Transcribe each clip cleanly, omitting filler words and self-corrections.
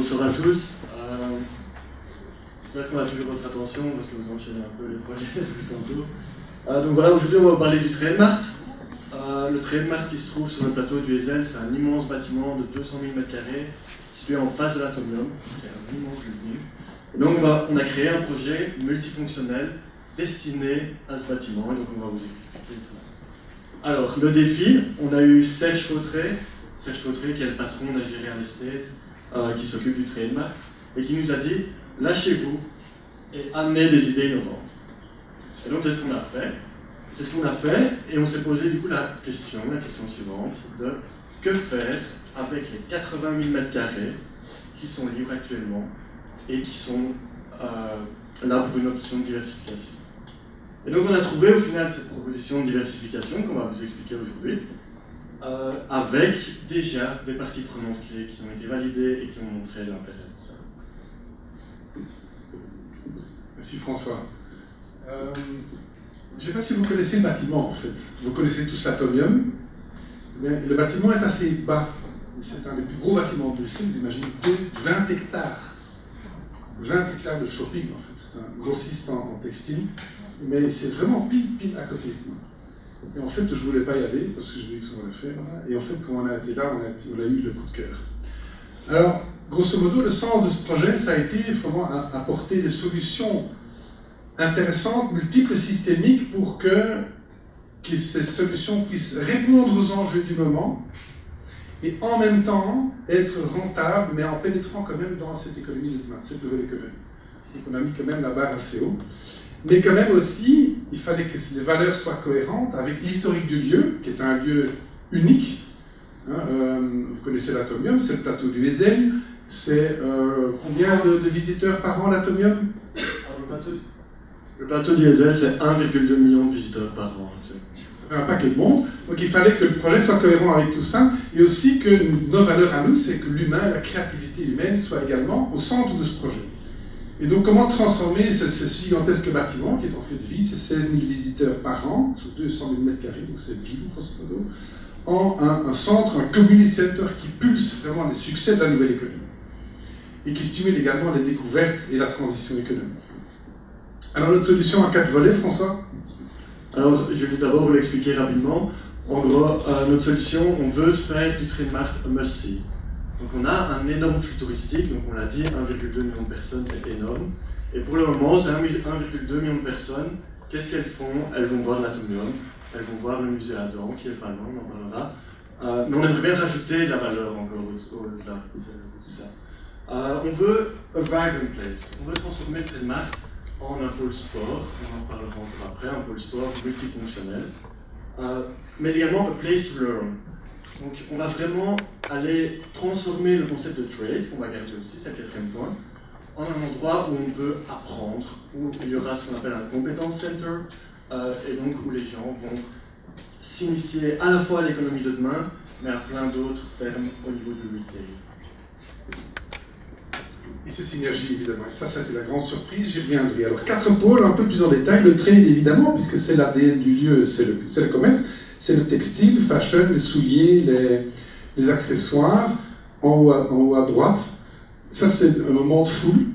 bonsoir à tous. J'espère qu'on a toujours votre attention parce que vous enchaînez un peu les projets depuis tantôt. Donc voilà, aujourd'hui on va vous parler du Trade-Mart. Le Trade-Mart qui se trouve sur le plateau du Heysel, c'est un immense bâtiment de 200 000 m² situé en face de l'Atomium. C'est un immense building. Et donc on a créé un projet multifonctionnel destiné à ce bâtiment et donc on va vous expliquer ça. Alors, le défi, on a eu Serge Fautré qui est le patron d'AG Real Estate, qui s'occupe du Trade-Mart, et qui nous a dit « Lâchez-vous et amenez des idées innovantes ». Et donc c'est ce qu'on a fait. Et on s'est posé du coup la question suivante de que faire avec les 80 000 m² qui sont libres actuellement et qui sont là pour une option de diversification. Et donc on a trouvé au final cette proposition de diversification qu'on va vous expliquer aujourd'hui, avec déjà des parties prenantes clés qui ont été validées et qui ont montré l'intérêt de ça. Merci François. Je ne sais pas si vous connaissez le bâtiment en fait. Vous connaissez tous l'Atomium, mais le bâtiment est assez bas. C'est un des plus gros bâtiments de Bruxelles, vous imaginez 20 hectares. 20 hectares de shopping en fait. C'est un grossiste en textile, mais c'est vraiment pile à côté de nous. Et en fait, je ne voulais pas y aller parce que je voulais que ça on le fait. Voilà. Et en fait, quand on a été là, on a eu le coup de cœur. Alors, grosso modo, le sens de ce projet, ça a été vraiment apporter des solutions intéressantes, multiples, systémiques, pour que ces solutions puissent répondre aux enjeux du moment et en même temps être rentables, mais en pénétrant quand même dans cette économie de demain, cette nouvelle économie. Donc on a mis quand même la barre assez haut. Mais quand même aussi, il fallait que les valeurs soient cohérentes avec l'historique du lieu, qui est un lieu unique. Vous connaissez l'Atomium, c'est le plateau du Heysel. C'est combien de visiteurs par an l'Atomium? Le plateau du Heysel, c'est 1,2 million de visiteurs par an. Ça fait un paquet de monde. Donc il fallait que le projet soit cohérent avec tout ça, et aussi que nos valeurs à nous, c'est que l'humain, la créativité humaine, soit également au centre de ce projet. Et donc, comment transformer ce gigantesque bâtiment, qui est en fait vide, c'est 16 000 visiteurs par an, sur 200 000 m², donc c'est vide, grosso modo, en un centre, un community center qui pulse vraiment les succès de la nouvelle économie, et qui stimule également les découvertes et la transition économique. Alors, notre solution à 4 volets, François? Alors, je vais d'abord vous l'expliquer rapidement. En gros, notre solution, on veut faire du Trade-Mart un must-see. Donc on a un énorme flux touristique, donc on l'a dit, 1,2 million de personnes, c'est énorme. Et pour le moment, c'est 1,2 million de personnes. Qu'est-ce qu'elles font? Elles vont voir l'Atomium, elles vont voir le musée Adam, qui est pas loin, on en parlera. Mais on aimerait bien rajouter de la valeur encore au-delà de tout ça. On veut a vibrant place. On veut transformer le Trade-Mart en un pôle sport, on en parlera encore après, un pôle sport multifonctionnel. Mais également a place to learn. Donc on va vraiment aller transformer le concept de trade, qu'on va garder aussi, c'est le 4e point, en un endroit où on peut apprendre, où il y aura ce qu'on appelle un competence center, et donc où les gens vont s'initier à la fois à l'économie de demain, mais à plein d'autres termes au niveau du retail. Et c'est synergie, évidemment. Et ça, c'était la grande surprise, j'y reviendrai. Alors, 4 pôles, un peu plus en détail. Le trade, évidemment, puisque c'est l'ADN du lieu, c'est le commerce. C'est le textile, fashion, les souliers, les accessoires, en haut à droite. Ça, c'est un moment de foule.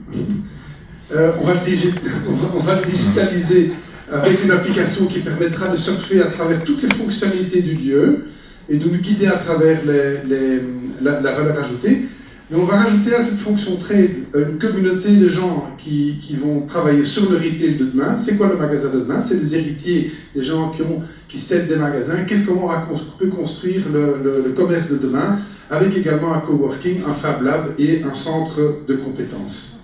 On va le digitaliser avec une application qui permettra de surfer à travers toutes les fonctionnalités du lieu et de nous guider à travers la valeur ajoutée. Et on va rajouter à cette fonction trade une communauté de gens qui vont travailler sur le retail de demain. C'est quoi le magasin de demain? C'est des héritiers, des gens qui cèdent des magasins. Comment on peut construire le commerce de demain avec également un coworking, un Fab Lab et un centre de compétences.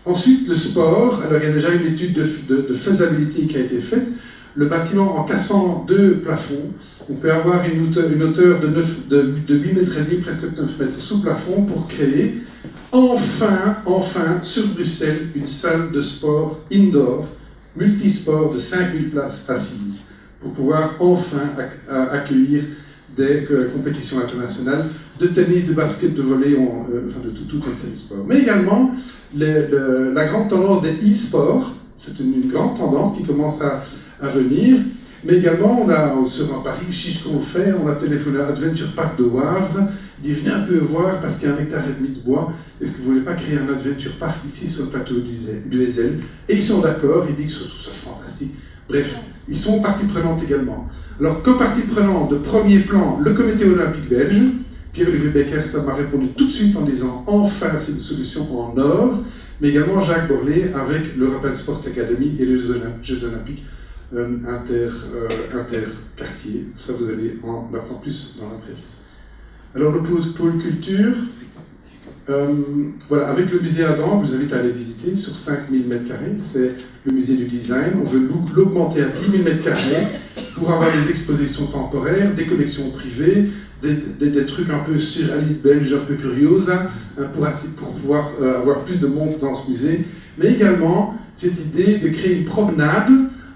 Ensuite, le sport. Alors, il y a déjà une étude de faisabilité qui a été faite. Le bâtiment, en cassant 2 plafonds, on peut avoir une hauteur de 8 mètres et demi, presque 9 mètres sous plafond pour créer enfin, sur Bruxelles, une salle de sport indoor, multisport de 5000 places assises, pour pouvoir enfin accueillir des compétitions internationales de tennis, de basket, de volley, enfin de tout un série de sports. Mais également, la grande tendance des e-sports, c'est une grande tendance qui commence à venir, Mais également, on a sur Paris, ce qu'on fait, on a téléphoné à Adventure Park de Wavre, dit venez un peu voir parce qu'il y a 1,5 hectare de bois, est-ce que vous ne voulez pas créer un Adventure Park ici sur le plateau du Hezel? Et ils sont d'accord, ils disent que c'est fantastique. Bref, ils sont partie prenante également. Alors, comme partie prenante de premier plan, le comité olympique belge, Pierre-Olivier Becker, ça m'a répondu tout de suite en disant enfin c'est une solution en or, mais également Jacques Borlée avec le Rappel Sport Academy et les Jeux Olympiques interquartiers. Ça, vous allez en apprendre plus dans la presse. Alors, le pôle culture, voilà, avec le musée Adam, je vous invite à aller visiter sur 5000 m². C'est le musée du design. On veut l'augmenter à 10 000 m² pour avoir des expositions temporaires, des collections privées, des trucs un peu surréalistes belges, un peu curieux, hein, pour pouvoir avoir plus de monde dans ce musée. Mais également, cette idée de créer une promenade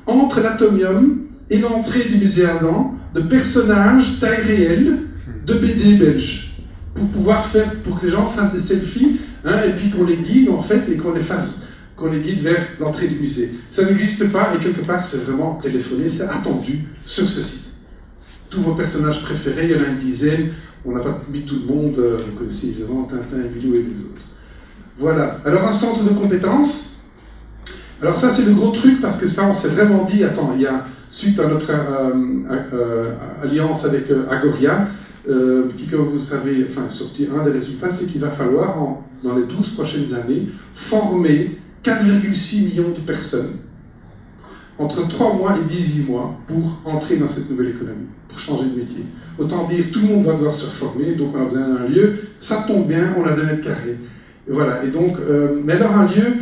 entre l'Atomium et l'entrée du musée Adam de personnages taille réelle de BD belges pour pouvoir faire, pour que les gens fassent des selfies, hein, et puis qu'on les guide en fait et qu'on les guide vers l'entrée du musée. Ça n'existe pas et quelque part c'est vraiment téléphoné, c'est attendu sur ce site. Tous vos personnages préférés, il y en a une dizaine, on n'a pas mis tout le monde, vous connaissez évidemment Tintin, Milou et les autres. Voilà, alors un centre de compétences. Alors ça c'est le gros truc parce que ça on s'est vraiment dit, attends, il y a suite à notre alliance avec Agoria, qui comme vous savez, enfin sorti un des résultats, c'est qu'il va falloir dans les 12 prochaines années former 4,6 millions de personnes entre 3 mois et 18 mois pour entrer dans cette nouvelle économie, pour changer de métier. Autant dire, tout le monde va devoir se reformer, donc on a besoin d'un lieu, ça tombe bien, on a 2 mètres carrés. Et voilà, et donc, mais alors un lieu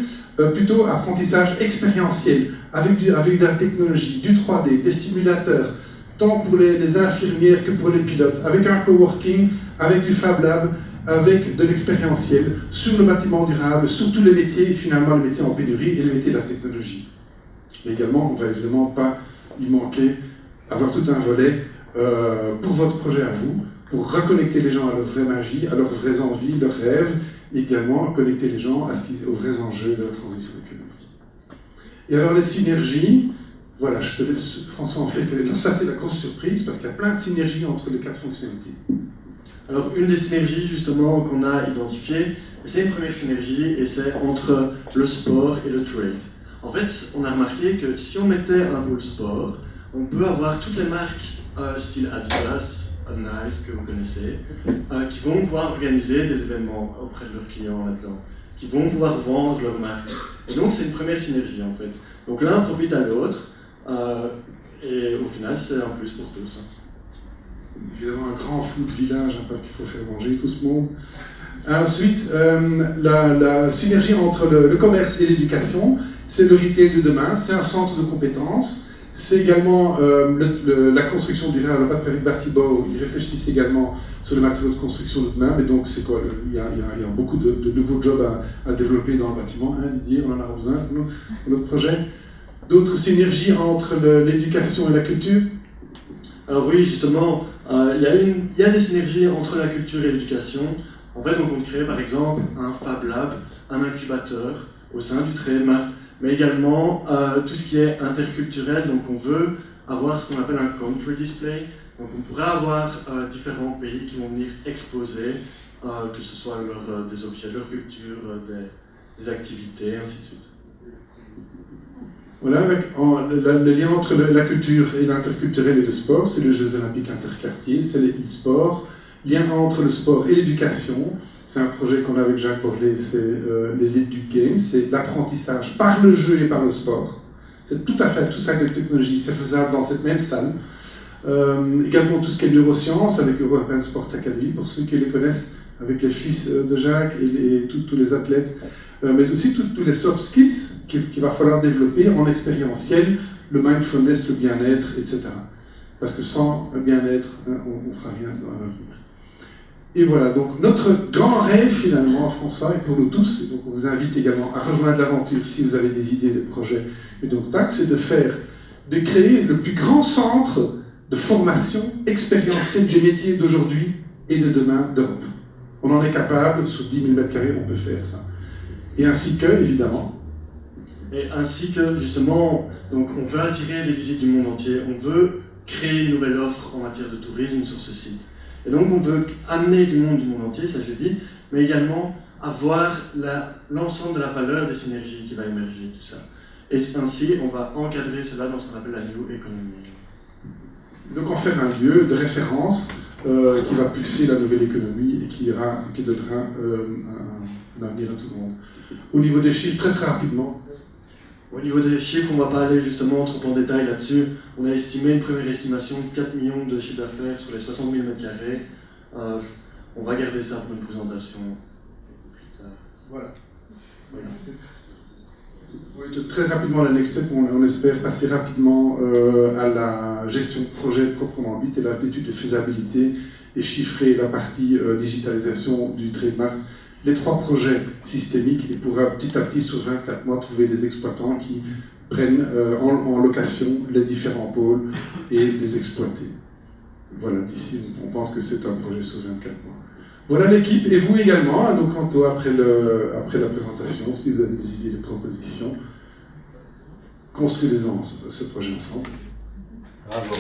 plutôt apprentissage expérientiel, avec de la technologie, du 3D, des simulateurs, tant pour les infirmières que pour les pilotes, avec un coworking, avec du Fab Lab, avec de l'expérientiel, sur le bâtiment durable, sur tous les métiers, finalement les métiers en pénurie et les métiers de la technologie. Mais également, on ne va évidemment pas y manquer, avoir tout un volet pour votre projet à vous, pour reconnecter les gens à leur vraie magie, à leurs vraies envies, leurs rêves, et également connecter les gens aux vrais enjeux de la transition économique. Et alors les synergies, voilà, je te laisse, François, en fait, ça c'est la grosse surprise, parce qu'il y a plein de synergies entre les 4 fonctionnalités. Alors, une des synergies, justement, qu'on a identifiées, c'est une première synergie, et c'est entre le sport et le trade. En fait, on a remarqué que si on mettait un pôle sport, on peut avoir toutes les marques style Adidas, Nike, que vous connaissez, qui vont pouvoir organiser des événements auprès de leurs clients là-dedans, qui vont pouvoir vendre leurs marques. Et donc, c'est une première synergie, en fait. Donc, l'un profite à l'autre, et au final, c'est un plus pour tous. Évidemment, un grand flou de village, hein, parce qu'il faut faire manger tout ce monde. Ensuite, la synergie entre le commerce et l'éducation, c'est le retail de demain, c'est un centre de compétences, c'est également la construction du réel, parce qu'avec Bartibo, ils réfléchissent également sur les matériaux de construction de demain, mais donc c'est quoi, il y a beaucoup de nouveaux jobs à développer dans le bâtiment, hein, Didier, on en a besoin pour notre projet. D'autres synergies entre l'éducation et la culture? Alors oui, justement, il y a des synergies entre la culture et l'éducation. En fait, on compte créer par exemple un Fab Lab, un incubateur au sein du Trailmart, mais également tout ce qui est interculturel. Donc on veut avoir ce qu'on appelle un country display. Donc on pourrait avoir différents pays qui vont venir exposer, que ce soit des objets de leur culture, des activités, ainsi de suite. Voilà, le lien entre la culture et l'interculturel et le sport, c'est les Jeux Olympiques interquartiers, c'est les e-sports. Lien entre le sport et l'éducation, c'est un projet qu'on a avec Jacques Borlée, c'est les Edu Games, c'est l'apprentissage par le jeu et par le sport. C'est tout à fait tout ça avec la technologie, c'est faisable dans cette même salle. Également tout ce qui est neurosciences avec le European Sport Academy, pour ceux qui les connaissent, avec les fils de Jacques et tous les athlètes. Mais aussi tous les soft skills qu'il va falloir développer en expérientiel, le mindfulness, le bien-être, etc. Parce que sans le bien-être, on ne fera rien dans l'avenir. Et voilà, donc notre grand rêve finalement, François, et pour nous tous, et donc on vous invite également à rejoindre l'aventure si vous avez des idées, des projets, et donc TAC, c'est de créer le plus grand centre de formation expérientielle des métiers d'aujourd'hui et de demain d'Europe. On en est capable, sur 10 000 m², on peut faire ça. Et ainsi que, évidemment, Et ainsi que, justement, donc on veut attirer des visites du monde entier, on veut créer une nouvelle offre en matière de tourisme sur ce site. Et donc on veut amener du monde entier, ça je l'ai dit, mais également avoir l'ensemble de la valeur des synergies qui va émerger, tout ça. Et ainsi, on va encadrer cela dans ce qu'on appelle la New Economy. Donc en faire un lieu de référence qui va pulser la nouvelle économie et qui donnera un avenir à tout le monde. Au niveau des chiffres, très rapidement. Au niveau des chiffres, on ne va pas aller justement trop en détail là-dessus. On a estimé une première estimation de 4 millions de chiffre d'affaires sur les 60 000 m². On va garder ça pour une présentation plus tard. Voilà. Oui, très rapidement, la next step, on espère passer rapidement à la gestion de projet proprement dite et l'étude de faisabilité et chiffrer la partie digitalisation du trademark. Les 3 projets systémiques et pourra petit à petit sur 24 mois trouver des exploitants qui prennent en location les différents pôles et les exploiter. Voilà, d'ici on pense que c'est un projet sur 24 mois. Voilà l'équipe et vous également, donc Anto après la présentation, si vous avez des idées, des propositions, construisez-en ce projet ensemble. Bravo.